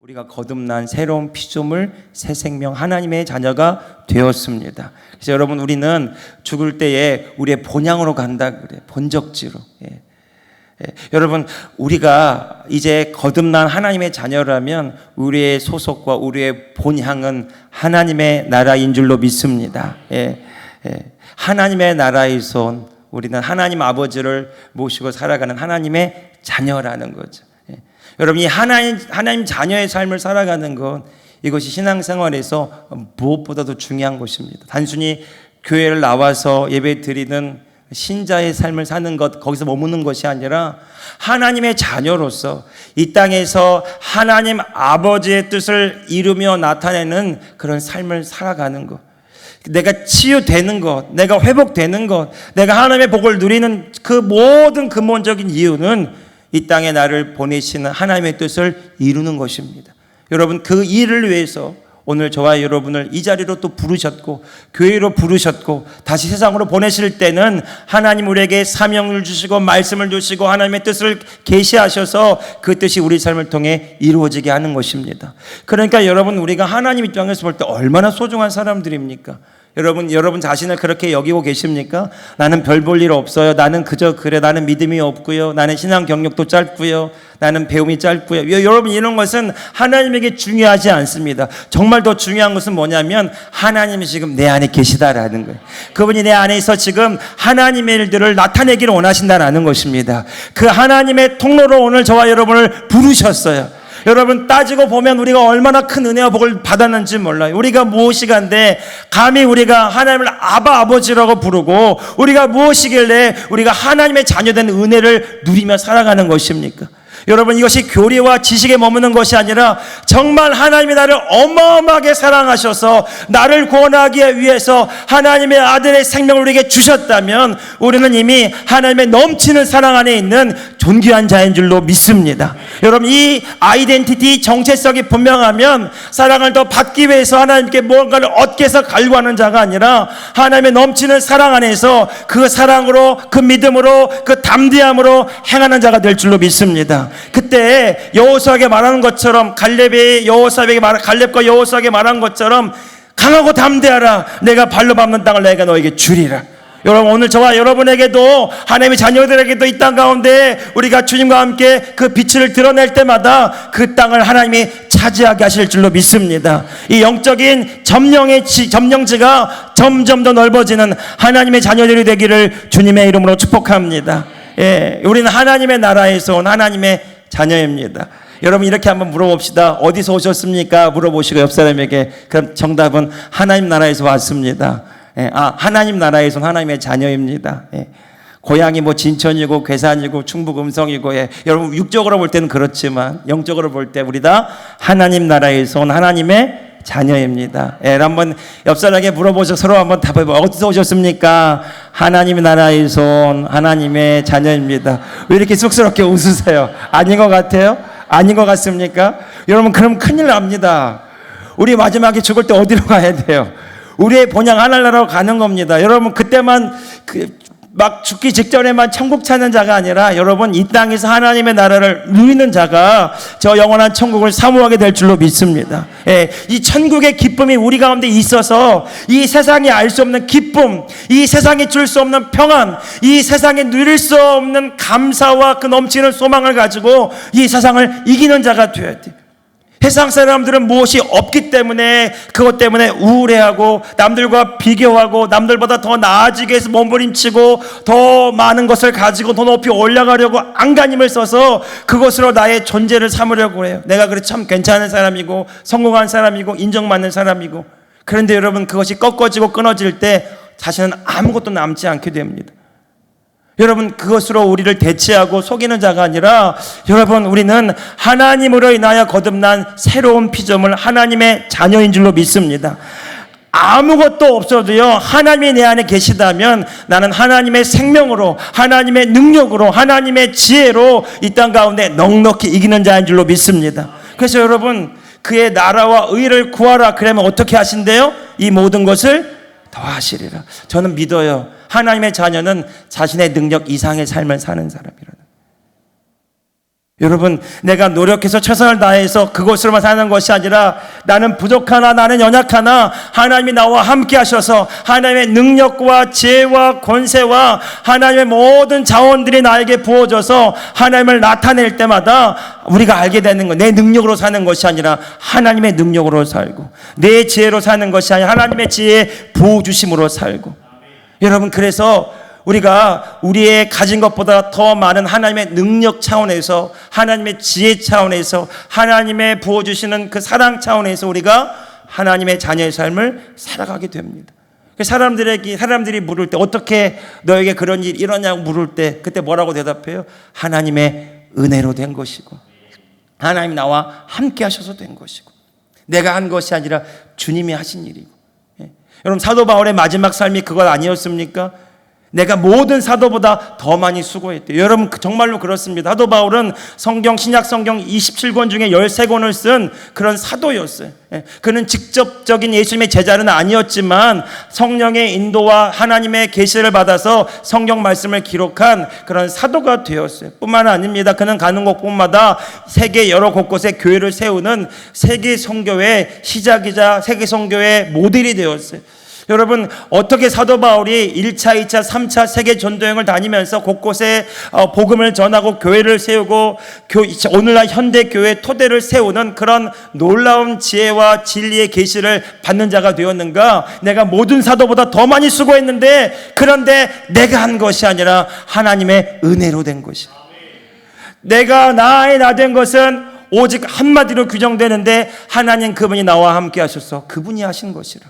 우리가 거듭난 새로운 피조물, 새 생명, 하나님의 자녀가 되었습니다. 그래서 여러분, 우리는 죽을 때에 우리의 본향으로 간다 그래요. 본적지로. 여러분, 우리가 이제 거듭난 하나님의 자녀라면 우리의 소속과 우리의 본향은 하나님의 나라인 줄로 믿습니다. 하나님의 나라에서 온 우리는 하나님 아버지를 모시고 살아가는 하나님의 자녀라는 거죠. 여러분, 이 하나님 자녀의 삶을 살아가는 것, 이것이 신앙생활에서 무엇보다도 중요한 것입니다. 단순히 교회를 나와서 예배 드리는 신자의 삶을 사는 것, 거기서 머무는 것이 아니라 하나님의 자녀로서 이 땅에서 하나님 아버지의 뜻을 이루며 나타내는 그런 삶을 살아가는 것, 내가 치유되는 것, 내가 회복되는 것, 내가 하나님의 복을 누리는 그 모든 근본적인 이유는 이 땅에 나를 보내시는 하나님의 뜻을 이루는 것입니다. 여러분, 그 일을 위해서 오늘 저와 여러분을 이 자리로 또 부르셨고 교회로 부르셨고 다시 세상으로 보내실 때는 하나님 우리에게 사명을 주시고 말씀을 주시고 하나님의 뜻을 계시하셔서 그 뜻이 우리 삶을 통해 이루어지게 하는 것입니다. 그러니까 여러분, 우리가 하나님 입장에서 볼 때 얼마나 소중한 사람들입니까? 여러분 자신을 그렇게 여기고 계십니까? 나는 별 볼 일 없어요. 나는 그저 그래. 나는 믿음이 없고요. 나는 신앙 경력도 짧고요. 나는 배움이 짧고요. 여러분, 이런 것은 하나님에게 중요하지 않습니다. 정말 더 중요한 것은 뭐냐면 하나님이 지금 내 안에 계시다라는 거예요. 그분이 내 안에서 지금 하나님의 일들을 나타내기를 원하신다라는 것입니다. 그 하나님의 통로로 오늘 저와 여러분을 부르셨어요. 여러분, 따지고 보면 우리가 얼마나 큰 은혜와 복을 받았는지 몰라요. 우리가 무엇이간데 감히 우리가 하나님을 아버지라고 부르고 우리가 무엇이길래 우리가 하나님의 자녀된 은혜를 누리며 살아가는 것입니까? 여러분, 이것이 교리와 지식에 머무는 것이 아니라 정말 하나님이 나를 어마어마하게 사랑하셔서 나를 구원하기 위해서 하나님의 아들의 생명을 우리에게 주셨다면 우리는 이미 하나님의 넘치는 사랑 안에 있는 존귀한 자인 줄로 믿습니다. 여러분, 이 아이덴티티 정체성이 분명하면 사랑을 더 받기 위해서 하나님께 뭔가를 얻기 위해서 갈구하는 자가 아니라 하나님의 넘치는 사랑 안에서 그 사랑으로, 그 믿음으로, 그 담대함으로 행하는 자가 될 줄로 믿습니다. 그때 여호수아에게 말하는 것처럼 갈렙과 여호수아에게 말한 것처럼 강하고 담대하라. 내가 발로 밟는 땅을 내가 너에게 주리라. 여러분, 오늘 저와 여러분에게도 하나님의 자녀들에게도 이 땅 가운데 우리가 주님과 함께 그 빛을 드러낼 때마다 그 땅을 하나님이 차지하게 하실 줄로 믿습니다. 이 영적인 점령지가 점점 더 넓어지는 하나님의 자녀들이 되기를 주님의 이름으로 축복합니다. 우리는 하나님의 나라에서 온 하나님의 자녀입니다. 여러분, 이렇게 한번 물어봅시다. 어디서 오셨습니까? 물어보시고 옆 사람에게. 그럼 정답은 하나님 나라에서 왔습니다. 하나님 나라에서 온 하나님의 자녀입니다. 고향이 진천이고 괴산이고 충북 음성이고, 여러분, 육적으로 볼 때는 그렇지만 영적으로 볼 때 우리 다 하나님 나라에서 온 하나님의 자녀입니다. 한번 옆 사람에게 물어보셔서 서로 한번 답해봐. 어디서 오셨습니까? 하나님의 나라에서 온 하나님의 자녀입니다. 왜 이렇게 쑥스럽게 웃으세요? 아닌 것 같아요? 아닌 것 같습니까? 여러분, 그럼 큰일 납니다. 우리 마지막에 죽을 때 어디로 가야 돼요? 우리의 본향 하늘나라로 가는 겁니다. 여러분, 그때만 막 죽기 직전에만 천국 찾는 자가 아니라 여러분, 이 땅에서 하나님의 나라를 누리는 자가 저 영원한 천국을 사모하게 될 줄로 믿습니다. 이 천국의 기쁨이 우리 가운데 있어서 이 세상이 알 수 없는 기쁨, 이 세상이 줄 수 없는 평안, 이 세상에 누릴 수 없는 감사와 그 넘치는 소망을 가지고 이 세상을 이기는 자가 되어야 돼요. 세상 사람들은 무엇이 없기 때문에 그것 때문에 우울해하고 남들과 비교하고 남들보다 더 나아지기 위해서 몸부림치고 더 많은 것을 가지고 더 높이 올라가려고 안간힘을 써서 그것으로 나의 존재를 삼으려고 해요. 내가 그래 참 괜찮은 사람이고 성공한 사람이고 인정받는 사람이고. 그런데 여러분, 그것이 꺾어지고 끊어질 때 자신은 아무것도 남지 않게 됩니다. 여러분, 그것으로 우리를 대체하고 속이는 자가 아니라 여러분, 우리는 하나님으로 인하여 거듭난 새로운 피조물, 하나님의 자녀인 줄로 믿습니다. 아무것도 없어도요, 하나님이 내 안에 계시다면 나는 하나님의 생명으로, 하나님의 능력으로, 하나님의 지혜로 이 땅 가운데 넉넉히 이기는 자인 줄로 믿습니다. 그래서 여러분, 그의 나라와 의를 구하라. 그러면 어떻게 하신대요? 이 모든 것을 더하시리라. 저는 믿어요. 하나님의 자녀는 자신의 능력 이상의 삶을 사는 사람이라는. 여러분, 내가 노력해서 최선을 다해서 그것으로만 사는 것이 아니라 나는 부족하나 나는 연약하나 하나님이 나와 함께 하셔서 하나님의 능력과 지혜와 권세와 하나님의 모든 자원들이 나에게 부어져서 하나님을 나타낼 때마다 우리가 알게 되는 것, 내 능력으로 사는 것이 아니라 하나님의 능력으로 살고, 내 지혜로 사는 것이 아니라 하나님의 지혜에 부어주심으로 살고. 여러분, 그래서 우리가 우리의 가진 것보다 더 많은 하나님의 능력 차원에서, 하나님의 지혜 차원에서, 하나님의 부어주시는 그 사랑 차원에서 우리가 하나님의 자녀의 삶을 살아가게 됩니다. 사람들이 물을 때 어떻게 너에게 그런 일이 일어나냐고 물을 때 그때 뭐라고 대답해요? 하나님의 은혜로 된 것이고, 하나님 나와 함께 하셔서 된 것이고, 내가 한 것이 아니라 주님이 하신 일이고. 여러분, 사도 바울의 마지막 삶이 그것 아니었습니까? 내가 모든 사도보다 더 많이 수고했대요. 여러분, 정말로 그렇습니다. 사도 바울은 신약 성경 27권 중에 13권을 쓴 그런 사도였어요. 그는 직접적인 예수님의 제자는 아니었지만 성령의 인도와 하나님의 계시를 받아서 성경 말씀을 기록한 그런 사도가 되었어요. 뿐만 아닙니다. 그는 가는 곳곳마다 세계 여러 곳곳에 교회를 세우는 세계 선교의 시작이자 세계 선교의 모델이 되었어요. 여러분, 어떻게 사도 바울이 1차, 2차, 3차 세계 전도여행을 다니면서 곳곳에 복음을 전하고 교회를 세우고 오늘날 현대 교회 토대를 세우는 그런 놀라운 지혜와 진리의 계시를 받는 자가 되었는가? 내가 모든 사도보다 더 많이 수고했는데, 그런데 내가 한 것이 아니라 하나님의 은혜로 된 것이야. 내가 나 된 것은 오직 한마디로 규정되는데 하나님 그분이 나와 함께 하셔서 그분이 하신 것이라.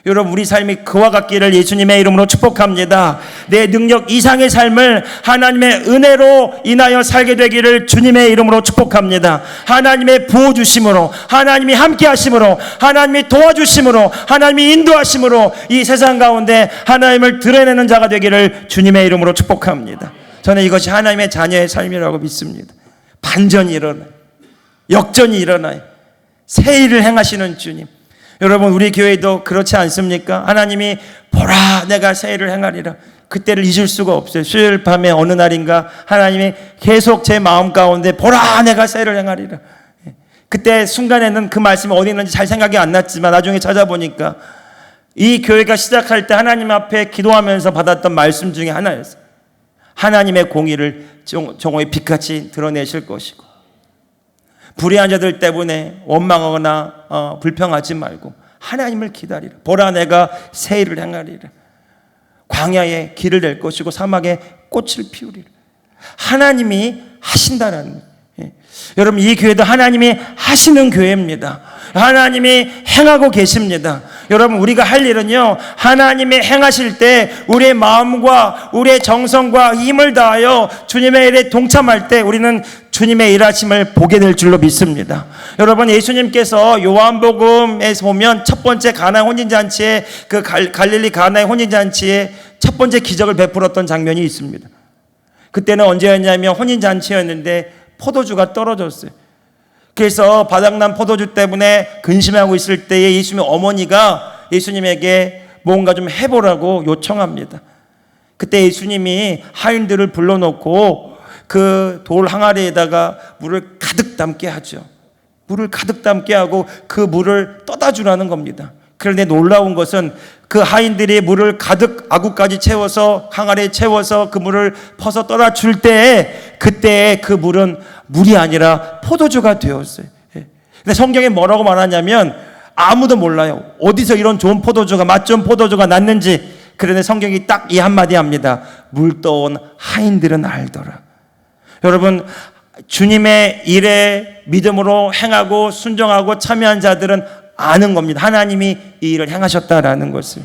여러분, 우리 삶이 그와 같기를 예수님의 이름으로 축복합니다. 내 능력 이상의 삶을 하나님의 은혜로 인하여 살게 되기를 주님의 이름으로 축복합니다. 하나님의 부어주심으로, 하나님이 함께 하심으로, 하나님이 도와주심으로, 하나님이 인도하심으로 이 세상 가운데 하나님을 드러내는 자가 되기를 주님의 이름으로 축복합니다. 저는 이것이 하나님의 자녀의 삶이라고 믿습니다. 반전이 일어나요. 역전이 일어나요. 새 일을 행하시는 주님. 여러분, 우리 교회도 그렇지 않습니까? 하나님이 보라 내가 새 일을 행하리라. 그때를 잊을 수가 없어요. 수요일 밤에 어느 날인가 하나님이 계속 제 마음 가운데 보라 내가 새 일을 행하리라. 그때 순간에는 그 말씀이 어디 있는지 잘 생각이 안 났지만 나중에 찾아보니까 이 교회가 시작할 때 하나님 앞에 기도하면서 받았던 말씀 중에 하나였어요. 하나님의 공의를 정오의 빛같이 드러내실 것이고, 불의한 자들 때문에 원망하거나 불평하지 말고 하나님을 기다리라. 보라 내가 새 일을 행하리라. 광야에 길을 낼 것이고 사막에 꽃을 피우리라. 하나님이 하신다는, 여러분, 이 교회도 하나님이 하시는 교회입니다. 하나님이 행하고 계십니다. 여러분, 우리가 할 일은요, 하나님이 행하실 때 우리의 마음과 우리의 정성과 힘을 다하여 주님의 일에 동참할 때 우리는 주님의 일하심을 보게 될 줄로 믿습니다. 여러분, 예수님께서 요한복음에서 보면 첫 번째 가나 혼인잔치에, 그 갈릴리 가나의 혼인잔치에 첫 번째 기적을 베풀었던 장면이 있습니다. 그때는 언제였냐면 혼인잔치였는데 포도주가 떨어졌어요. 그래서 바닥난 포도주 때문에 근심하고 있을 때에 예수님의 어머니가 예수님에게 뭔가 좀 해보라고 요청합니다. 그때 예수님이 하인들을 불러놓고 그 돌 항아리에다가 물을 가득 담게 하죠. 물을 가득 담게 하고 그 물을 떠다 주라는 겁니다. 그런데 놀라운 것은 그 하인들이 물을 가득 아구까지 채워서 항아리에 채워서 그 물을 퍼서 떠다 줄 때에 그때 그 물은 물이 아니라 포도주가 되었어요. 근데 성경에 뭐라고 말하냐면 아무도 몰라요. 어디서 이런 좋은 포도주가, 맛 좋은 포도주가 났는지. 그런데 성경이 딱 이 한마디 합니다. 물 떠온 하인들은 알더라. 여러분, 주님의 일에 믿음으로 행하고 순종하고 참여한 자들은 아는 겁니다. 하나님이 이 일을 행하셨다라는 것을.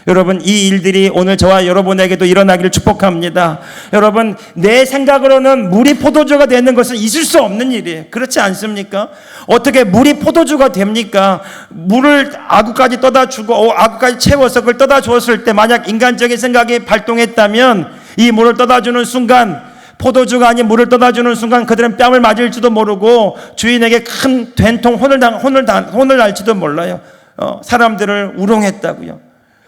여러분, 이 일들이 오늘 저와 여러분에게도 일어나기를 축복합니다. 여러분, 내 생각으로는 물이 포도주가 되는 것은 있을 수 없는 일이에요. 그렇지 않습니까? 어떻게 물이 포도주가 됩니까? 물을 아구까지 떠다 주고 아구까지 채워서 그걸 떠다 주었을 때 만약 인간적인 생각이 발동했다면 이 물을 떠다 주는 순간, 포도주가 아닌 물을 떠다주는 순간 그들은 뺨을 맞을지도 모르고 주인에게 큰 된통 혼을 날지도 몰라요. 사람들을 우롱했다고요.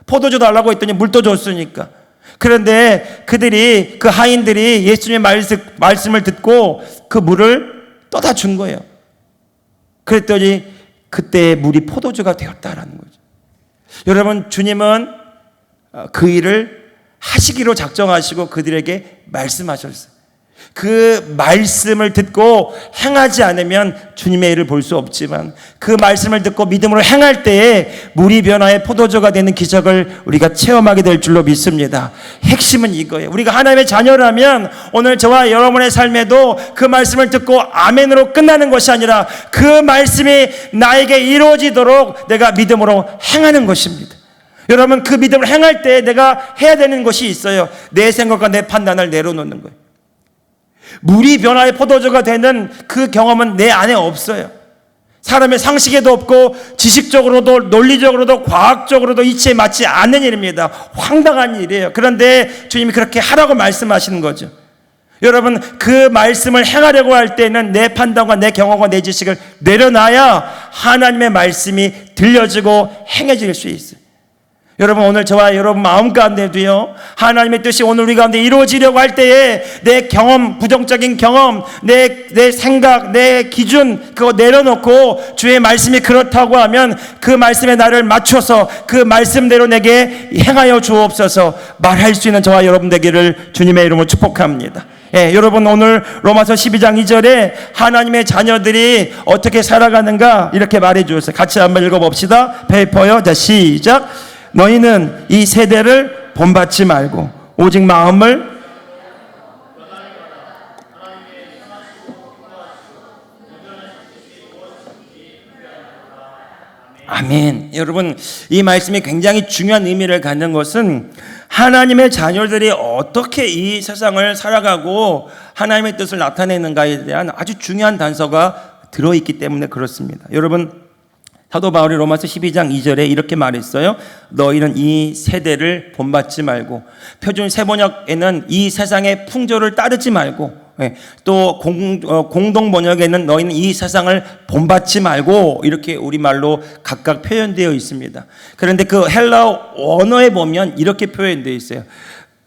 포도주 달라고 했더니 물도 줬으니까. 그런데 그들이, 그 하인들이 예수님의 말씀을 듣고 그 물을 떠다 준 거예요. 그랬더니 그때 물이 포도주가 되었다라는 거죠. 여러분, 주님은 그 일을 하시기로 작정하시고 그들에게 말씀하셨어요. 그 말씀을 듣고 행하지 않으면 주님의 일을 볼 수 없지만, 그 말씀을 듣고 믿음으로 행할 때에 물이 변화해 포도주가 되는 기적을 우리가 체험하게 될 줄로 믿습니다. 핵심은 이거예요. 우리가 하나님의 자녀라면 오늘 저와 여러분의 삶에도 그 말씀을 듣고 아멘으로 끝나는 것이 아니라 그 말씀이 나에게 이루어지도록 내가 믿음으로 행하는 것입니다. 여러분, 그 믿음을 행할 때 내가 해야 되는 것이 있어요. 내 생각과 내 판단을 내려놓는 거예요. 물이 변화해 포도주가 되는 그 경험은 내 안에 없어요. 사람의 상식에도 없고 지식적으로도 논리적으로도 과학적으로도 이치에 맞지 않는 일입니다. 황당한 일이에요. 그런데 주님이 그렇게 하라고 말씀하시는 거죠. 여러분, 그 말씀을 행하려고 할 때는 내 판단과 내 경험과 내 지식을 내려놔야 하나님의 말씀이 들려지고 행해질 수 있어요. 여러분, 오늘 저와 여러분 마음 가운데도요, 하나님의 뜻이 오늘 우리 가운데 이루어지려고 할 때에 내 경험, 부정적인 경험, 내 생각, 내 기준, 그거 내려놓고 주의 말씀이 그렇다고 하면 그 말씀에 나를 맞춰서 그 말씀대로 내게 행하여 주옵소서 말할 수 있는 저와 여러분 되기를 주님의 이름으로 축복합니다. 예, 여러분, 오늘 로마서 12장 2절에 하나님의 자녀들이 어떻게 살아가는가 이렇게 말해 주었어요. 같이 한번 읽어봅시다. 페이퍼요. 자, 시작. 너희는 이 세대를 본받지 말고 오직 마음을 아멘. 여러분, 이 말씀이 굉장히 중요한 의미를 갖는 것은 하나님의 자녀들이 어떻게 이 세상을 살아가고 하나님의 뜻을 나타내는가에 대한 아주 중요한 단서가 들어있기 때문에 그렇습니다. 여러분, 사도 바울이 로마서 12장 2절에 이렇게 말했어요. 너희는 이 세대를 본받지 말고, 표준 세번역에는 이 세상의 풍조를 따르지 말고, 또 공동 번역에는 너희는 이 세상을 본받지 말고 이렇게 우리말로 각각 표현되어 있습니다. 그런데 그 헬라어 원어에 보면 이렇게 표현되어 있어요.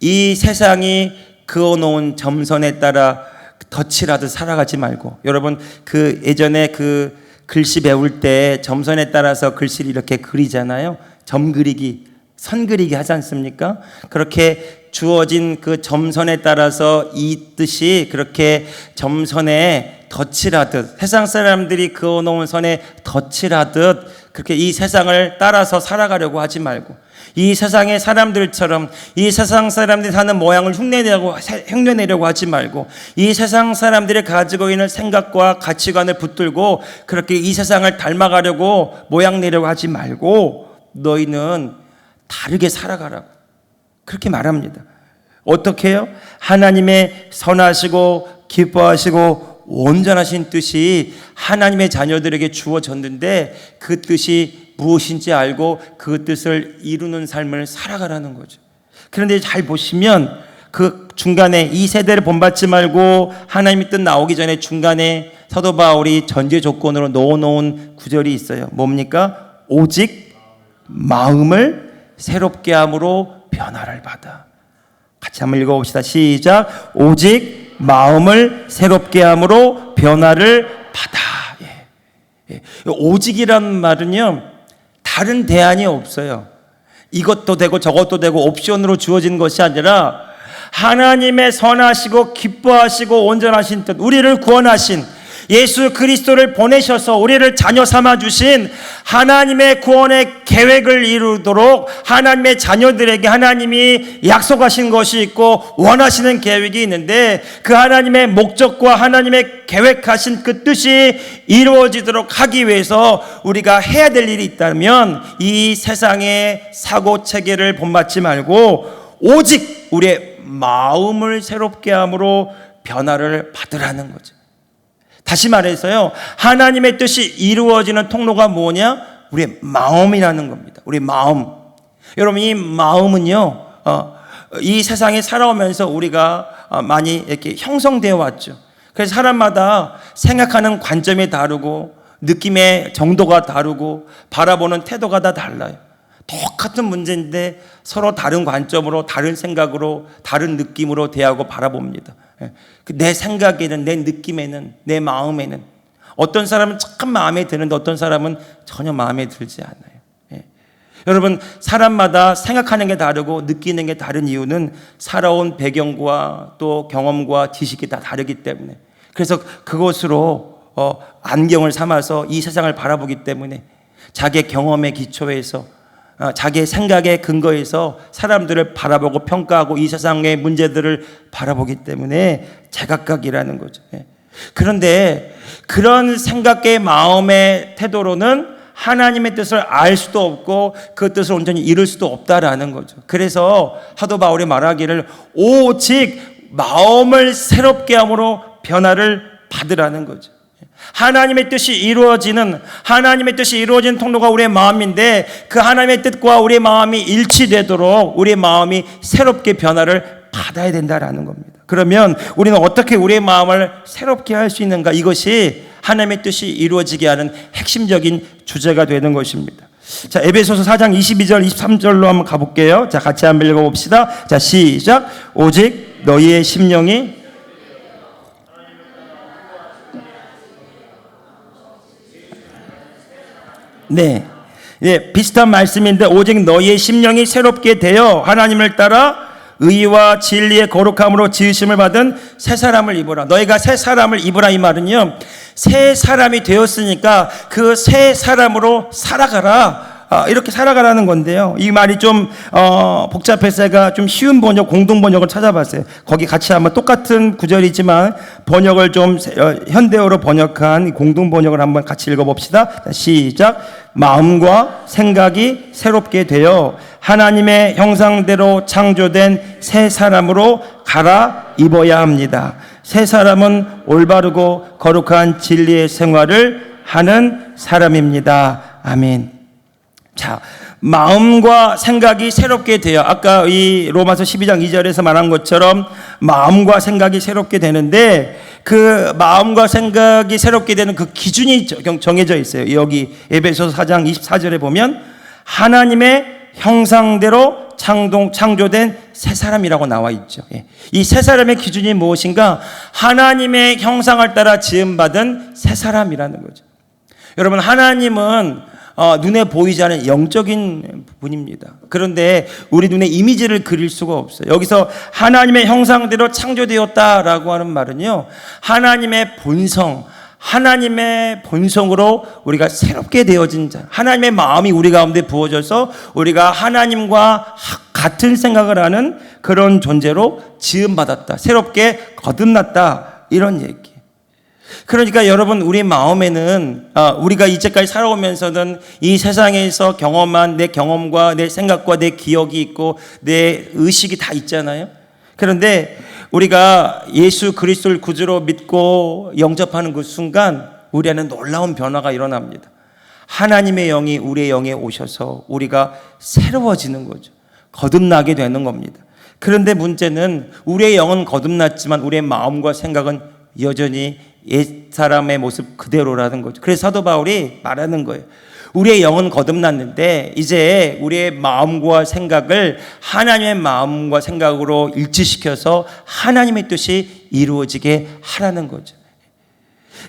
이 세상이 그어놓은 점선에 따라 덫이라도 살아가지 말고. 여러분, 그 예전에 그 글씨 배울 때 점선에 따라서 글씨를 이렇게 그리잖아요. 점 그리기, 선 그리기 하지 않습니까? 그렇게 주어진 그 점선에 따라서 이 뜻이 그렇게 점선에 덫이라듯, 세상 사람들이 그어놓은 선에 덫이라듯 그렇게 이 세상을 따라서 살아가려고 하지 말고, 이 세상의 사람들처럼 이 세상 사람들이 사는 모양을 흉내내려고 하지 말고, 이 세상 사람들이 가지고 있는 생각과 가치관을 붙들고 그렇게 이 세상을 닮아가려고 모양 내려고 하지 말고 너희는 다르게 살아가라고 그렇게 말합니다. 어떻게 해요? 하나님의 선하시고 기뻐하시고 온전하신 뜻이 하나님의 자녀들에게 주어졌는데 그 뜻이 무엇인지 알고 그 뜻을 이루는 삶을 살아가라는 거죠. 그런데 잘 보시면 그 중간에 이 세대를 본받지 말고 하나님의 뜻 나오기 전에 중간에 사도 바울이 전제 조건으로 넣어놓은 구절이 있어요. 뭡니까? 오직 마음을 새롭게 함으로 변화를 받아. 같이 한번 읽어봅시다. 시작. 오직 마음을 새롭게 함으로 변화를 받아. 예. 오직이란 말은요, 다른 대안이 없어요. 이것도 되고 저것도 되고 옵션으로 주어진 것이 아니라 하나님의 선하시고 기뻐하시고 온전하신 뜻, 우리를 구원하신 예수 그리스도를 보내셔서 우리를 자녀 삼아 주신 하나님의 구원의 계획을 이루도록 하나님의 자녀들에게 하나님이 약속하신 것이 있고 원하시는 계획이 있는데, 그 하나님의 목적과 하나님의 계획하신 그 뜻이 이루어지도록 하기 위해서 우리가 해야 될 일이 있다면 이 세상의 사고 체계를 본받지 말고 오직 우리의 마음을 새롭게 함으로 변화를 받으라는 거죠. 다시 말해서요, 하나님의 뜻이 이루어지는 통로가 뭐냐? 우리의 마음이라는 겁니다. 우리 마음. 여러분, 이 마음은요, 이 세상에 살아오면서 우리가 많이 이렇게 형성되어 왔죠. 그래서 사람마다 생각하는 관점이 다르고 느낌의 정도가 다르고 바라보는 태도가 다 달라요. 똑같은 문제인데 서로 다른 관점으로, 다른 생각으로, 다른 느낌으로 대하고 바라봅니다. 내 생각에는, 내 느낌에는, 내 마음에는 어떤 사람은 참 마음에 드는데 어떤 사람은 전혀 마음에 들지 않아요. 여러분, 사람마다 생각하는 게 다르고 느끼는 게 다른 이유는 살아온 배경과 또 경험과 지식이 다 다르기 때문에, 그래서 그것으로 안경을 삼아서 이 세상을 바라보기 때문에 자기의 경험에 기초해서, 자기의 생각에 근거해서 사람들을 바라보고 평가하고 이 세상의 문제들을 바라보기 때문에 제각각이라는 거죠. 그런데 그런 생각의 마음의 태도로는 하나님의 뜻을 알 수도 없고 그 뜻을 온전히 이룰 수도 없다라는 거죠. 그래서 사도 바울이 말하기를 오직 마음을 새롭게 함으로 변화를 받으라는 거죠. 하나님의 뜻이 이루어지는 통로가 우리의 마음인데, 그 하나님의 뜻과 우리의 마음이 일치되도록 우리의 마음이 새롭게 변화를 받아야 된다라는 겁니다. 그러면 우리는 어떻게 우리의 마음을 새롭게 할 수 있는가? 이것이 하나님의 뜻이 이루어지게 하는 핵심적인 주제가 되는 것입니다. 자, 에베소서 4장 22절 23절로 한번 가볼게요. 자, 같이 한번 읽어봅시다. 자, 시작. 오직 너희의 심령이 네, 비슷한 말씀인데, 오직 너희의 심령이 새롭게 되어 하나님을 따라 의와 진리의 거룩함으로 지으심을 받은 새 사람을 입으라. 너희가 새 사람을 입으라, 이 말은요, 새 사람이 되었으니까 그 새 사람으로 살아가라, 이렇게 살아가라는 건데요. 이 말이 좀 복잡해서 제가 좀 쉬운 번역, 공동 번역을 찾아봤어요. 거기 같이 한번 똑같은 구절이지만 번역을 좀 현대어로 번역한 공동 번역을 한번 같이 읽어봅시다. 시작. 마음과 생각이 새롭게 되어 하나님의 형상대로 창조된 새 사람으로 갈아 입어야 합니다. 새 사람은 올바르고 거룩한 진리의 생활을 하는 사람입니다. 아멘. 자, 마음과 생각이 새롭게 돼요. 아까 이 로마서 12장 2절에서 말한 것처럼 마음과 생각이 새롭게 되는데, 그 마음과 생각이 새롭게 되는 그 기준이 정해져 있어요. 여기 에베소서 4장 24절에 보면 하나님의 형상대로 창조된 새 사람이라고 나와 있죠. 이 새 사람의 기준이 무엇인가? 하나님의 형상을 따라 지음받은 새 사람이라는 거죠. 여러분, 하나님은 눈에 보이지 않는 영적인 분입니다. 그런데 우리 눈에 이미지를 그릴 수가 없어요. 여기서 하나님의 형상대로 창조되었다라고 하는 말은요, 하나님의 본성, 하나님의 본성으로 우리가 새롭게 되어진 자, 하나님의 마음이 우리 가운데 부어져서 우리가 하나님과 같은 생각을 하는 그런 존재로 지음받았다, 새롭게 거듭났다, 이런 얘기. 그러니까 여러분, 우리 마음에는 우리가 이제까지 살아오면서는 이 세상에서 경험한 내 경험과 내 생각과 내 기억이 있고 내 의식이 다 있잖아요. 그런데 우리가 예수 그리스도를 구주로 믿고 영접하는 그 순간 우리 안에 놀라운 변화가 일어납니다. 하나님의 영이 우리의 영에 오셔서 우리가 새로워지는 거죠. 거듭나게 되는 겁니다. 그런데 문제는 우리의 영은 거듭났지만 우리의 마음과 생각은 여전히 옛사람의 모습 그대로라는 거죠. 그래서 사도 바울이 말하는 거예요. 우리의 영은 거듭났는데 이제 우리의 마음과 생각을 하나님의 마음과 생각으로 일치시켜서 하나님의 뜻이 이루어지게 하라는 거죠.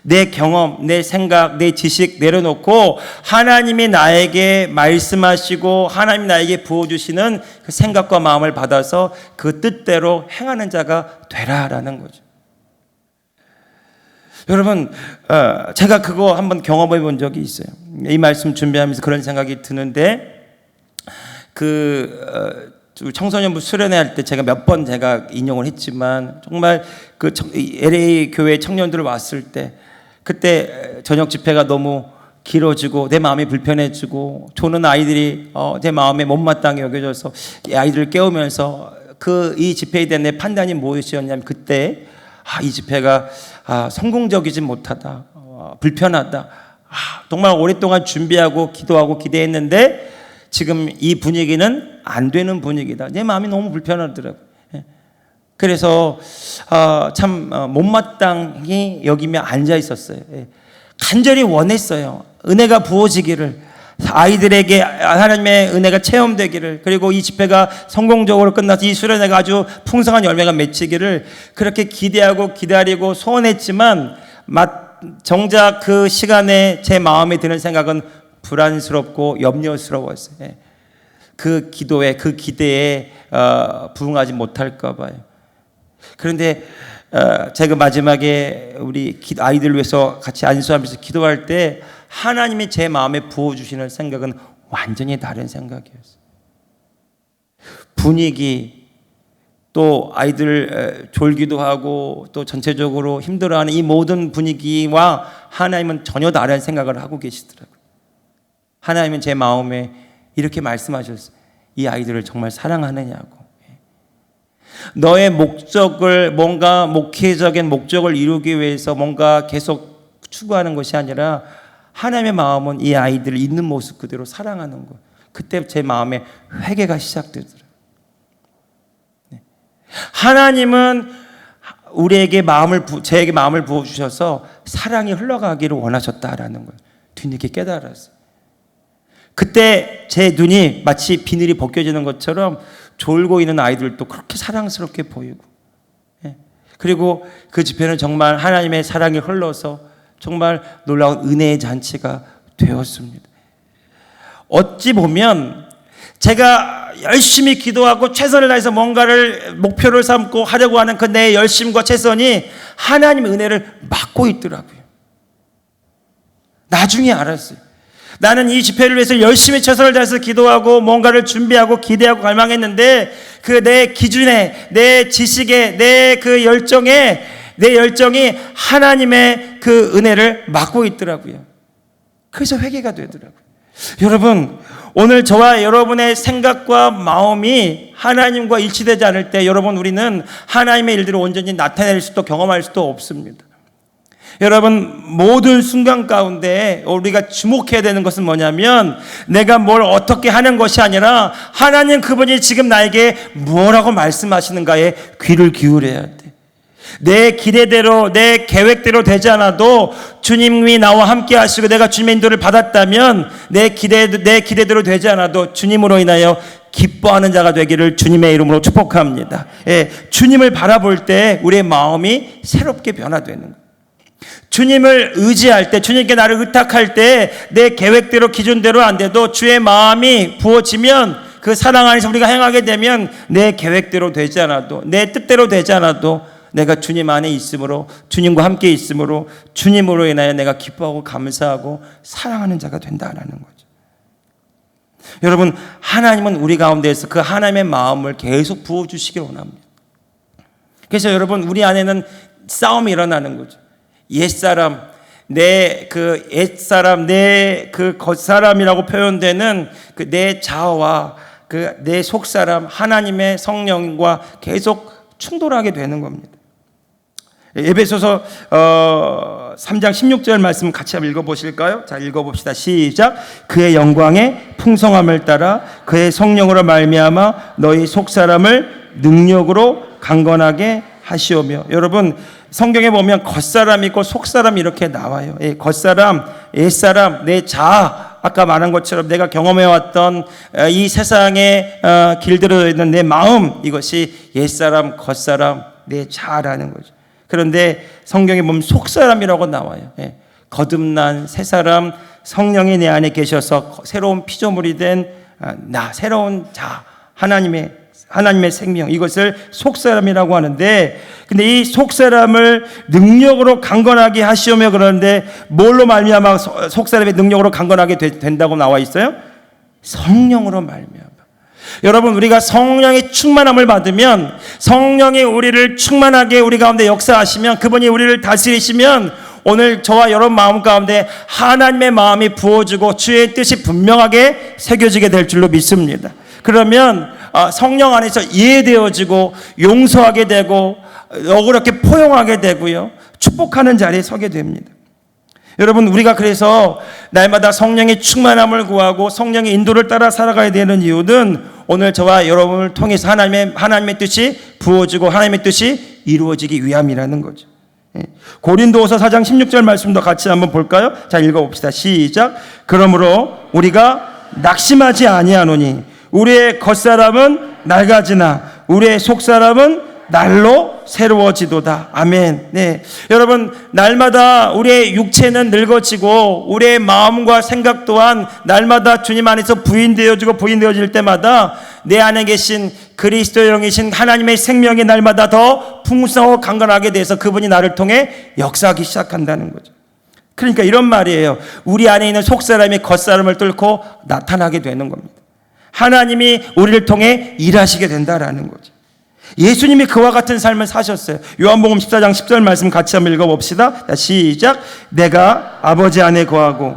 내 경험, 내 생각, 내 지식 내려놓고 하나님이 나에게 말씀하시고 하나님이 나에게 부어주시는 그 생각과 마음을 받아서 그 뜻대로 행하는 자가 되라라는 거죠. 여러분, 제가 그거 한번 경험해 본 적이 있어요. 이 말씀 준비하면서 그런 생각이 드는데, 청소년부 수련회 할 때 제가 몇 번 제가 인용을 했지만, 정말 그 LA 교회 청년들 왔을 때, 그때 저녁 집회가 너무 길어지고 내 마음이 불편해지고 조는 아이들이 내 마음에 못마땅하게 여겨져서 이 아이들을 깨우면서 이 집회에 대한 내 판단이 무엇이었냐면, 그때 이 집회가 성공적이지 못하다, 불편하다, 정말 오랫동안 준비하고 기도하고 기대했는데 지금 이 분위기는 안 되는 분위기다. 내 마음이 너무 불편하더라고요. 그래서 참 못마땅히 여기며 앉아 있었어요. 간절히 원했어요. 은혜가 부어지기를, 아이들에게 하나님의 은혜가 체험되기를, 그리고 이 집회가 성공적으로 끝나서 이 수련회가 아주 풍성한 열매가 맺히기를 그렇게 기대하고 기다리고 소원했지만 정작 그 시간에 제 마음에 드는 생각은 불안스럽고 염려스러웠어요. 그 기도에, 그 기대에 부응하지 못할까 봐요. 그런데 제가 마지막에 우리 아이들 위해서 같이 안수하면서 기도할 때 하나님이 제 마음에 부어주시는 생각은 완전히 다른 생각이었어요. 분위기, 또 아이들 졸기도 하고 또 전체적으로 힘들어하는 이 모든 분위기와 하나님은 전혀 다른 생각을 하고 계시더라고요. 하나님은 제 마음에 이렇게 말씀하셨어요. 이 아이들을 정말 사랑하느냐고. 너의 목적을, 뭔가 목회적인 목적을 이루기 위해서 뭔가 계속 추구하는 것이 아니라 하나님의 마음은 이 아이들을 있는 모습 그대로 사랑하는 것. 그때 제 마음에 회개가 시작되더라고요. 하나님은 우리에게 제에게 마음을 부어주셔서 사랑이 흘러가기를 원하셨다라는 걸 뒤늦게 깨달았어요. 그때 제 눈이 마치 비늘이 벗겨지는 것처럼 졸고 있는 아이들도 그렇게 사랑스럽게 보이고, 그리고 그 집회는 정말 하나님의 사랑이 흘러서 정말 놀라운 은혜의 잔치가 되었습니다. 어찌 보면 제가 열심히 기도하고 최선을 다해서 뭔가를 목표를 삼고 하려고 하는 그 내 열심과 최선이 하나님의 은혜를 막고 있더라고요. 나중에 알았어요. 나는 이 집회를 위해서 열심히 최선을 다해서 기도하고 뭔가를 준비하고 기대하고 갈망했는데 그 내 기준에, 내 지식에, 내 그 열정에, 내 열정이 하나님의 그 은혜를 막고 있더라고요. 그래서 회개가 되더라고요. 여러분, 오늘 저와 여러분의 생각과 마음이 하나님과 일치되지 않을 때 여러분, 우리는 하나님의 일들을 온전히 나타낼 수도 경험할 수도 없습니다. 여러분, 모든 순간 가운데 우리가 주목해야 되는 것은 뭐냐면 내가 뭘 어떻게 하는 것이 아니라 하나님 그분이 지금 나에게 무엇라고 말씀하시는가에 귀를 기울여야 돼. 내 기대대로, 내 계획대로 되지 않아도 주님이 나와 함께 하시고 내가 주님의 인도를 받았다면 내 기대대로 되지 않아도 주님으로 인하여 기뻐하는 자가 되기를 주님의 이름으로 축복합니다. 주님을 바라볼 때 우리의 마음이 새롭게 변화되는 거예요. 주님을 의지할 때, 주님께 나를 의탁할 때 내 계획대로 기준대로 안 돼도 주의 마음이 부어지면 그 사랑 안에서 우리가 행하게 되면 내 계획대로 되지 않아도, 내 뜻대로 되지 않아도 내가 주님 안에 있으므로, 주님과 함께 있으므로 주님으로 인하여 내가 기뻐하고 감사하고 사랑하는 자가 된다라는 거죠. 여러분, 하나님은 우리 가운데에서 그 하나님의 마음을 계속 부어주시길 원합니다. 그래서 여러분, 우리 안에는 싸움이 일어나는 거죠. 옛사람, 내 그 겉사람이라고 표현되는 그 내 자아와 그 내 속사람, 하나님의 성령과 계속 충돌하게 되는 겁니다. 에베소서 3장 16절 말씀 같이 한번 읽어보실까요? 자, 읽어봅시다. 시작. 그의 영광의 풍성함을 따라 그의 성령으로 말미암아 너희 속사람을 능력으로 강건하게 하시오며. 여러분, 성경에 보면 겉사람 있고 속사람 이렇게 나와요. 겉사람, 옛사람, 내 자아, 아까 말한 것처럼 내가 경험해왔던 이 세상에 길들여져 있는 내 마음, 이것이 옛사람, 겉사람, 내 자아라는 거죠. 그런데 성경에 보면 속사람이라고 나와요. 거듭난 새사람, 성령이 내 안에 계셔서 새로운 피조물이 된 나, 새로운 자, 하나님의 생명, 이것을 속사람이라고 하는데, 근데 이 속사람을 능력으로 강건하게 하시오며, 그러는데 뭘로 말미암아 속사람의 능력으로 강건하게 된다고 나와 있어요? 성령으로 말미암아. 여러분, 우리가 성령의 충만함을 받으면, 성령이 우리를 충만하게 우리 가운데 역사하시면, 그분이 우리를 다스리시면 오늘 저와 여러분 마음 가운데 하나님의 마음이 부어지고 주의 뜻이 분명하게 새겨지게 될 줄로 믿습니다. 그러면 성령 안에서 이해되어지고 용서하게 되고 억울하게 포용하게 되고요, 축복하는 자리에 서게 됩니다. 여러분, 우리가 그래서 날마다 성령의 충만함을 구하고 성령의 인도를 따라 살아가야 되는 이유는 오늘 저와 여러분을 통해서 하나님의 뜻이 부어지고 하나님의 뜻이 이루어지기 위함이라는 거죠. 고린도후서 4장 16절 말씀도 같이 한번 볼까요? 자, 읽어봅시다. 시작. 그러므로 우리가 낙심하지 아니하노니 우리의 겉사람은 낡아지나 우리의 속사람은 날로 새로워지도다. 아멘. 네, 여러분, 날마다 우리의 육체는 늙어지고 우리의 마음과 생각 또한 날마다 주님 안에서 부인되어질 때마다 내 안에 계신 그리스도의 영이신 하나님의 생명이 날마다 더 풍성하고 강건하게 돼서 그분이 나를 통해 역사하기 시작한다는 거죠. 그러니까 이런 말이에요. 우리 안에 있는 속사람이 겉사람을 뚫고 나타나게 되는 겁니다. 하나님이 우리를 통해 일하시게 된다라는 거죠. 예수님이 그와 같은 삶을 사셨어요. 요한복음 14장 10절 말씀 같이 한번 읽어봅시다. 자, 시작. 내가 아버지 안에 거하고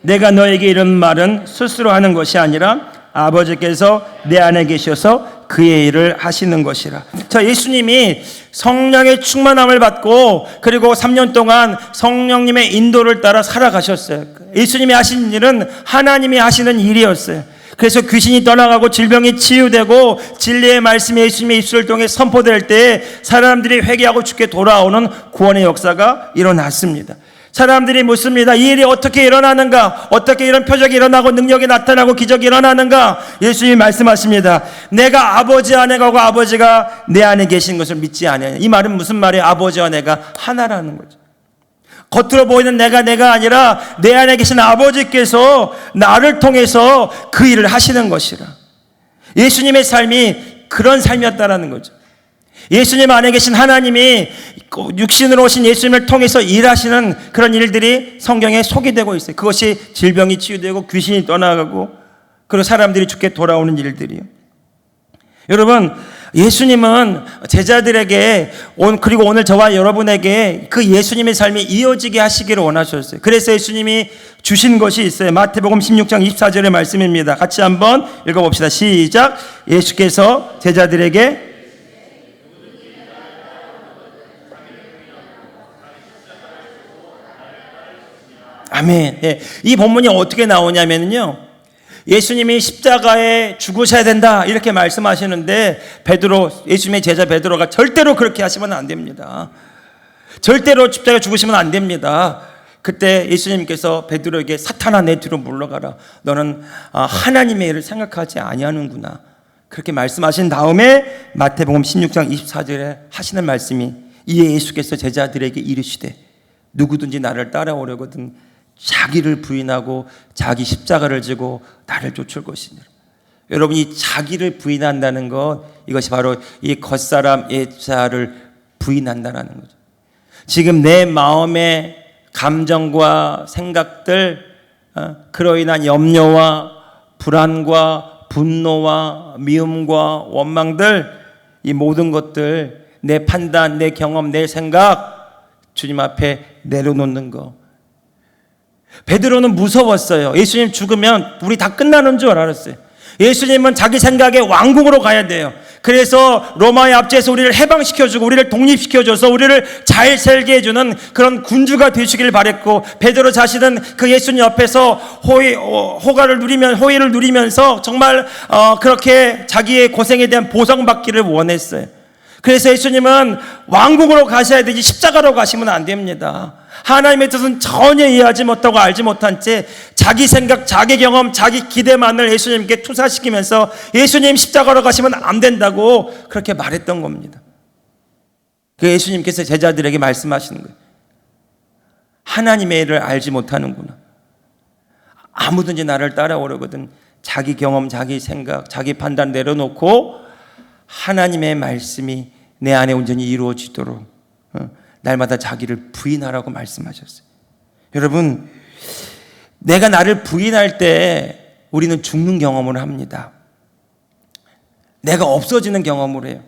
내가 너에게 이런 말은 스스로 하는 것이 아니라 아버지께서 내 안에 계셔서 그의 일을 하시는 것이라. 자, 예수님이 성령의 충만함을 받고 그리고 3년 동안 성령님의 인도를 따라 살아가셨어요. 예수님이 하신 일은 하나님이 하시는 일이었어요. 그래서 귀신이 떠나가고 질병이 치유되고 진리의 말씀이 예수님의 입술을 통해 선포될 때 사람들이 회개하고 주께 돌아오는 구원의 역사가 일어났습니다. 사람들이 묻습니다. 이 일이 어떻게 일어나는가? 어떻게 이런 표적이 일어나고 능력이 나타나고 기적이 일어나는가? 예수님이 말씀하십니다. 내가 아버지 안에 가고 아버지가 내 안에 계신 것을 믿지 않느냐. 이 말은 무슨 말이에요? 아버지와 내가 하나라는 거죠. 겉으로 보이는 내가 아니라 내 안에 계신 아버지께서 나를 통해서 그 일을 하시는 것이라. 예수님의 삶이 그런 삶이었다라는 거죠. 예수님 안에 계신 하나님이 육신으로 오신 예수님을 통해서 일하시는 그런 일들이 성경에 소개되고 있어요. 그것이 질병이 치유되고 귀신이 떠나가고 그리고 사람들이 주께 돌아오는 일들이요. 여러분, 예수님은 제자들에게 그리고 오늘 저와 여러분에게 그 예수님의 삶이 이어지게 하시기를 원하셨어요. 그래서 예수님이 주신 것이 있어요. 마태복음 16장 24절의 말씀입니다. 같이 한번 읽어봅시다. 시작. 예수께서 제자들에게 아멘. 예. 이 본문이 어떻게 나오냐면요, 예수님이 십자가에 죽으셔야 된다 이렇게 말씀하시는데 예수님의 제자 베드로가 절대로 그렇게 하시면 안 됩니다. 절대로 십자가에 죽으시면 안 됩니다. 그때 예수님께서 베드로에게 사탄아 내 뒤로 물러가라. 너는 하나님의 일을 생각하지 아니하는구나. 그렇게 말씀하신 다음에 마태복음 16장 24절에 하시는 말씀이 이에 예수께서 제자들에게 이르시되 누구든지 나를 따라오려거든 자기를 부인하고 자기 십자가를 지고 나를 쫓을 것이니라. 여러분, 이 자기를 부인한다는 것, 이것이 바로 이 겉사람 옛사를 부인한다는 거죠. 지금 내 마음의 감정과 생각들, 그로 인한 염려와 불안과 분노와 미움과 원망들, 이 모든 것들, 내 판단, 내 경험, 내 생각 주님 앞에 내려놓는 거. 베드로는 무서웠어요. 예수님 죽으면 우리 다 끝나는 줄 알았어요. 예수님은 자기 생각에 왕국으로 가야 돼요. 그래서 로마의 압제에서 우리를 해방시켜주고 우리를 독립시켜줘서 우리를 잘 살게 해주는 그런 군주가 되시길 바랬고, 베드로 자신은 그 예수님 옆에서 호의를 누리면서 정말 그렇게 자기의 고생에 대한 보상받기를 원했어요. 그래서 예수님은 왕국으로 가셔야 되지 십자가로 가시면 안 됩니다. 하나님의 뜻은 전혀 이해하지 못하고 알지 못한 채 자기 생각, 자기 경험, 자기 기대만을 예수님께 투사시키면서 예수님 십자가로 가시면 안 된다고 그렇게 말했던 겁니다. 그 예수님께서 제자들에게 말씀하시는 거예요. 하나님의 일을 알지 못하는구나. 아무든지 나를 따라오려거든 자기 경험, 자기 생각, 자기 판단 내려놓고 하나님의 말씀이 내 안에 온전히 이루어지도록 날마다 자기를 부인하라고 말씀하셨어요. 여러분, 내가 나를 부인할 때 우리는 죽는 경험을 합니다. 내가 없어지는 경험을 해요.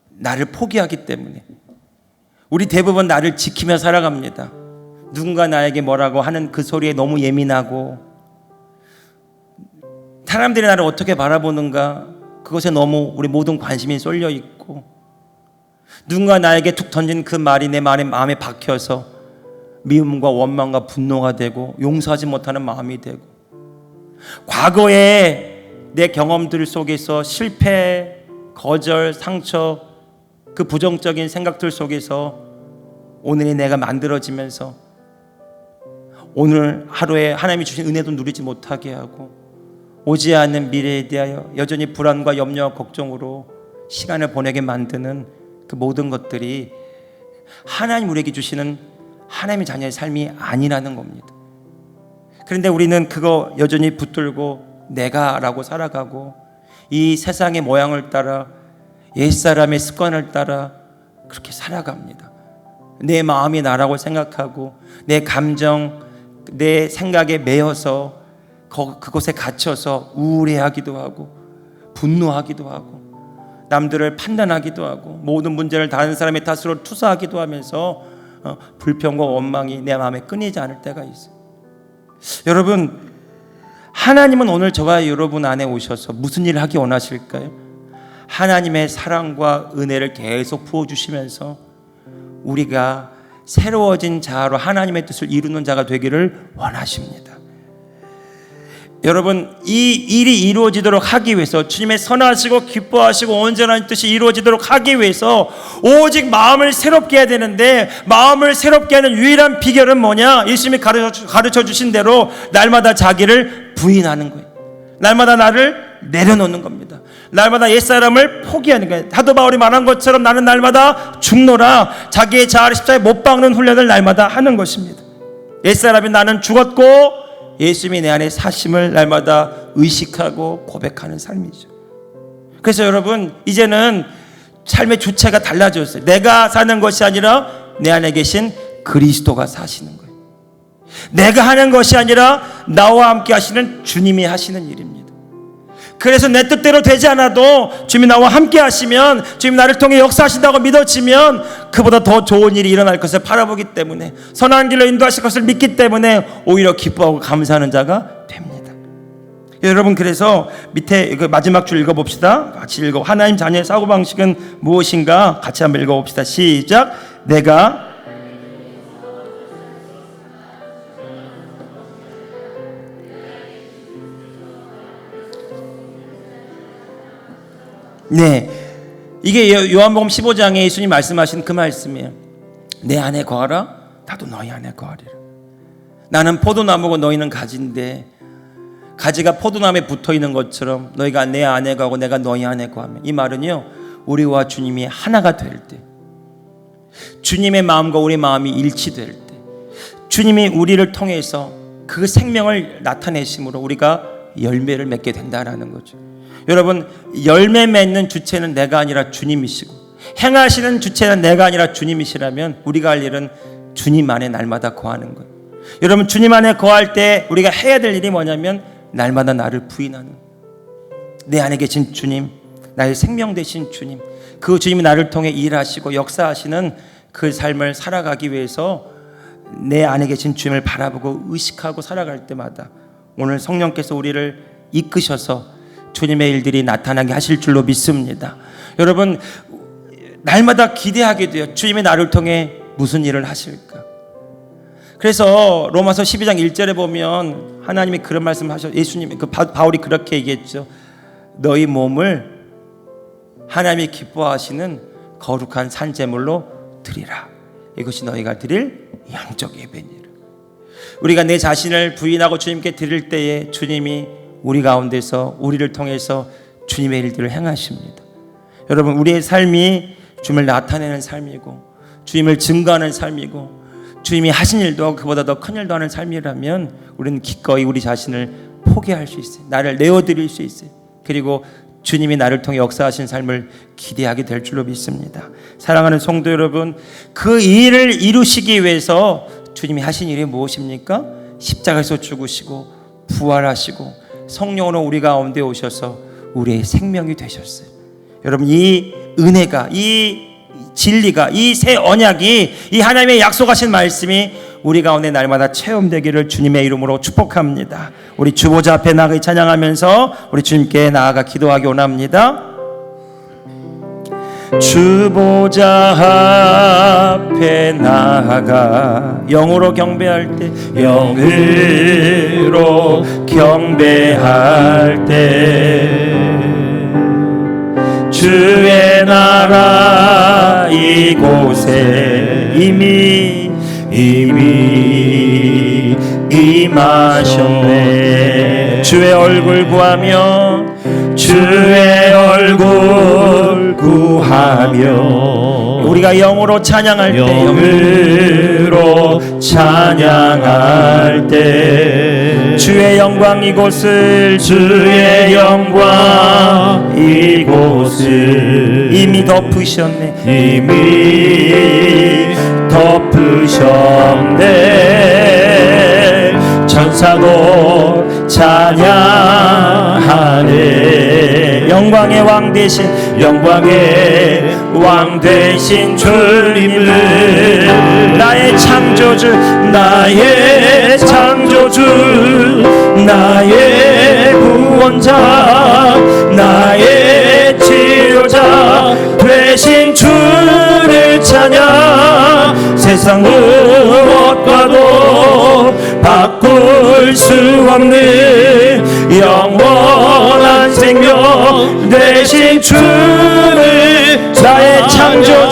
나를 포기하기 때문에. 우리 대부분 나를 지키며 살아갑니다. 누군가 나에게 뭐라고 하는 그 소리에 너무 예민하고, 사람들이 나를 어떻게 바라보는가 그것에 너무 우리 모든 관심이 쏠려 있고, 누군가 나에게 툭 던진 그 말이 내 마음에 박혀서 미움과 원망과 분노가 되고 용서하지 못하는 마음이 되고, 과거에 내 경험들 속에서 실패, 거절, 상처, 그 부정적인 생각들 속에서 오늘의 내가 만들어지면서 오늘 하루에 하나님이 주신 은혜도 누리지 못하게 하고 오지 않는 미래에 대하여 여전히 불안과 염려와 걱정으로 시간을 보내게 만드는 그 모든 것들이 하나님 우리에게 주시는 하나님의 자녀의 삶이 아니라는 겁니다. 그런데 우리는 그거 여전히 붙들고 내가라고 살아가고 이 세상의 모양을 따라 옛사람의 습관을 따라 그렇게 살아갑니다. 내 마음이 나라고 생각하고 내 감정, 내 생각에 매여서 그곳에 갇혀서 우울해하기도 하고 분노하기도 하고 남들을 판단하기도 하고 모든 문제를 다른 사람의 탓으로 투사하기도 하면서 불평과 원망이 내 마음에 끊이지 않을 때가 있어요. 여러분, 하나님은 오늘 저와 여러분 안에 오셔서 무슨 일을 하기 원하실까요? 하나님의 사랑과 은혜를 계속 부어주시면서 우리가 새로워진 자아로 하나님의 뜻을 이루는 자가 되기를 원하십니다. 여러분, 이 일이 이루어지도록 하기 위해서 주님의 선하시고 기뻐하시고 온전한 뜻이 이루어지도록 하기 위해서 오직 마음을 새롭게 해야 되는데, 마음을 새롭게 하는 유일한 비결은 뭐냐? 예수님이 가르쳐 주신 대로 날마다 자기를 부인하는 거예요. 날마다 나를 내려놓는 겁니다. 날마다 옛사람을 포기하는 거예요. 사도 바울이 말한 것처럼 나는 날마다 죽노라, 자기의 자아를 십자가에 못 박는 훈련을 날마다 하는 것입니다. 옛사람이 나는 죽었고 예수님이 내 안에 사심을 날마다 의식하고 고백하는 삶이죠. 그래서 여러분, 이제는 삶의 주체가 달라졌어요. 내가 사는 것이 아니라 내 안에 계신 그리스도가 사시는 거예요. 내가 하는 것이 아니라 나와 함께 하시는 주님이 하시는 일입니다. 그래서 내 뜻대로 되지 않아도 주님이 나와 함께 하시면, 주님이 나를 통해 역사하신다고 믿어지면 그보다 더 좋은 일이 일어날 것을 바라보기 때문에, 선한 길로 인도하실 것을 믿기 때문에 오히려 기뻐하고 감사하는 자가 됩니다. 여러분, 그래서 밑에 그 마지막 줄 읽어봅시다. 같이 읽어. 하나님 자녀의 사고방식은 무엇인가? 같이 한번 읽어봅시다. 시작. 내가 네, 이게 요한복음 15장에 예수님 말씀하신 그 말씀이에요. 내 안에 거하라, 나도 너희 안에 거하리라. 나는 포도나무고 너희는 가지인데, 가지가 포도나무에 붙어있는 것처럼 너희가 내 안에 거하고 내가 너희 안에 거하면, 이 말은요, 우리와 주님이 하나가 될 때, 주님의 마음과 우리 마음이 일치될 때, 주님이 우리를 통해서 그 생명을 나타내심으로 우리가 열매를 맺게 된다라는 거죠. 여러분, 열매 맺는 주체는 내가 아니라 주님이시고 행하시는 주체는 내가 아니라 주님이시라면 우리가 할 일은 주님 안에 날마다 거하는 거예요. 여러분, 주님 안에 거할 때 우리가 해야 될 일이 뭐냐면 날마다 나를 부인하는, 내 안에 계신 주님, 나의 생명 되신 주님, 그 주님이 나를 통해 일하시고 역사하시는 그 삶을 살아가기 위해서 내 안에 계신 주님을 바라보고 의식하고 살아갈 때마다 오늘 성령께서 우리를 이끄셔서 주님의 일들이 나타나게 하실 줄로 믿습니다. 여러분, 날마다 기대하게 돼요. 주님이 나를 통해 무슨 일을 하실까? 그래서 로마서 12장 1절에 보면 하나님이 그런 말씀을 하셨어요. 예수님이, 바울이 그렇게 얘기했죠. 너희 몸을 하나님이 기뻐하시는 거룩한 산제물로 드리라. 이것이 너희가 드릴 영적 예배니라. 우리가 내 자신을 부인하고 주님께 드릴 때에 주님이 우리 가운데서 우리를 통해서 주님의 일들을 행하십니다. 여러분, 우리의 삶이 주님을 나타내는 삶이고 주님을 증거하는 삶이고 주님이 하신 일도 하고 그보다 더 큰 일도 하는 삶이라면 우리는 기꺼이 우리 자신을 포기할 수 있어요. 나를 내어드릴 수 있어요. 그리고 주님이 나를 통해 역사하신 삶을 기대하게 될 줄로 믿습니다. 사랑하는 성도 여러분, 그 일을 이루시기 위해서 주님이 하신 일이 무엇입니까? 십자가에서 죽으시고 부활하시고 성령으로 우리 가운데 오셔서 우리의 생명이 되셨어요. 여러분, 이 은혜가, 이 진리가, 이 새 언약이, 이 하나님의 약속하신 말씀이 우리 가운데 날마다 체험되기를 주님의 이름으로 축복합니다. 우리 주보자 앞에 나가 찬양하면서 우리 주님께 나아가 기도하기 원합니다. 주보자 앞에 나아가 영으로 경배할 때, 영으로 경배할 때 주의 나라 이곳에 이미 임하셨네. 주의 얼굴 구하며 주의 얼굴 구하며 우리가 영으로 찬양할 때 영으로 찬양할 때 주의 영광 이곳을 주의 영광 이곳을 이미 덮으셨네. 이미 덮으셨네. 천사도 찬양하네. 영광의 왕 대신 주님을 나의 창조주 나의 창조주 나의 구원자 나의 치료자 되신 주를 찬양. 세상 무엇과도 바꿀 수 없는 영원한 생명 되신 주를 나의 창조주